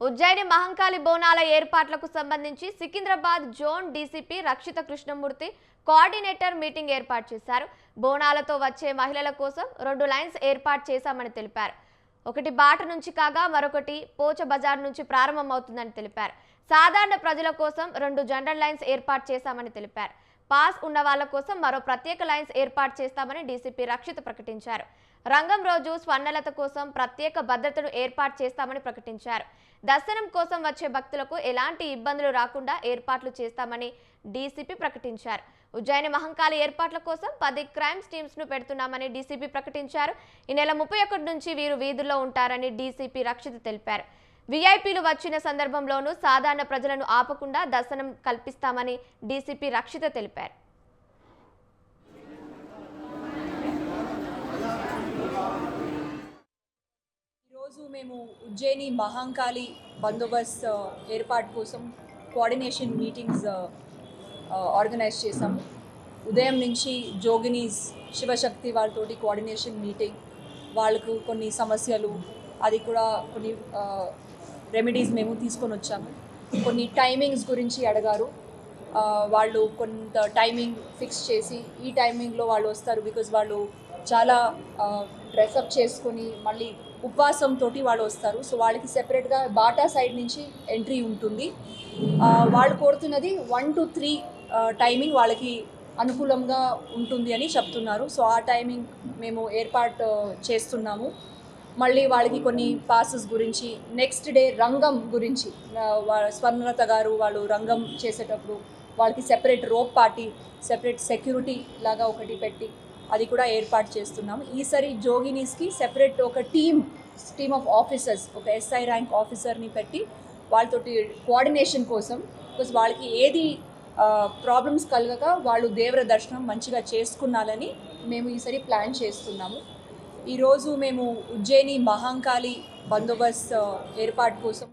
ఉజ్జయిని మహంకాళి బోనాల ఏర్పాట్లకు సంబంధించి Secunderabad zone DCP రక్షిత Krishnamurthy coordinator meeting ఏర్పాటు చేశారు. బోనాలతో వచ్చే మహిళల కోసం 2 లైన్స్ ఏర్పాటు చేశామని తెలిపారు. ఒకటి బాట నుంచి కాగా మరొకటి పోచ బజార్ నుంచి ప్రారంభమవుతుందని తెలిపారు. సాధారణ ప్రజల కోసం 2 జనరల్ లైన్స్ ఏర్పాటు చేశామని తెలిపారు. పాస్ ఉన్న వాళ్ళ కోసం మరో ప్రత్యేక లైన్స్ ఏర్పాటు చేస్తామని డీసీపీ రక్షిత ప్రకటించారు. రంగం రోజు స్వర్ణలత కోసం ప్రత్యేక భద్రతను ఏర్పాటు చేస్తామని ప్రకటించారు. దర్శనం కోసం వచ్చే భక్తులకు ఎలాంటి ఇబ్బందులు రాకుండా ఏర్పాట్లు చేస్తామని డీసీపీ ప్రకటించారు. ఉజ్జయిని మహంకాళి ఏర్పాట్ల కోసం 10 క్రైమ్స్ టీమ్స్ ను పెడుతున్నామని డీసీపీ ప్రకటించారు. ఈ నెల 31 నుంచి వీరు వీధుల్లో ఉంటారని డీసీపీ రక్షిత తెలిపారు. వీఐపీలు వచ్చిన సందర్భంలోనూ సాధారణ ప్రజలను ఆపకుండా దర్శనం కల్పిస్తామని డీసీపీ రక్షిత తెలిపారు. ఈరోజు మేము ఉజ్జయిని మహంకాళి బందోబస్త్ ఏర్పాటు కోసం కోఆర్డినేషన్ మీటింగ్స్ ఆర్గనైజ్ చేసాము. ఉదయం నుంచి జోగినీస్ శివశక్తి వాళ్ళతోటి కోఆర్డినేషన్ మీటింగ్, వాళ్ళకు కొన్ని సమస్యలు, అది కూడా కొన్ని రెమెడీస్ మేము తీసుకొని వచ్చాము. కొన్ని టైమింగ్స్ గురించి అడిగారు. వాళ్ళు కొంత టైమింగ్ ఫిక్స్ చేసి ఈ టైమింగ్లో వాళ్ళు వస్తారు. బికాజ్ వాళ్ళు చాలా డ్రెస్అప్ చేసుకొని మళ్ళీ ఉపవాసంతో వాళ్ళు వస్తారు. సో వాళ్ళకి సెపరేట్గా బాటా సైడ్ నుంచి ఎంట్రీ ఉంటుంది. వాళ్ళు కోరుతున్నది 1 to 3 టైమింగ్ వాళ్ళకి అనుకూలంగా ఉంటుంది అని చెప్తున్నారు. సో ఆ టైమింగ్ మేము ఏర్పాటు చేస్తున్నాము. మళ్ళీ వాళ్ళకి కొన్ని పాసెస్ గురించి, నెక్స్ట్ డే రంగం గురించి, స్వర్ణలత గారు వాళ్ళు రంగం చేసేటప్పుడు వాళ్ళకి separate rope party, separate security లాగా ఒకటి పెట్టి అది కూడా ఏర్పాటు చేస్తున్నాము. ఈసారి జోగినీస్కి సెపరేట్ ఒక టీమ్ ఆఫ్ ఆఫీసర్స్, ఒక ఎస్ఐ ర్యాంక్ ఆఫీసర్ని పెట్టి వాళ్ళతోటి కోఆర్డినేషన్ కోసం, బికాస్ వాళ్ళకి ఏది ప్రాబ్లమ్స్ కలగక వాళ్ళు దేవర దర్శనం మంచిగా చేసుకున్నాలని మేము ఈసారి ప్లాన్ చేస్తున్నాము. ఈరోజు మేము ఉజ్జయిని మహంకాళి బందోబస్త్ ఏర్పాటు కోసం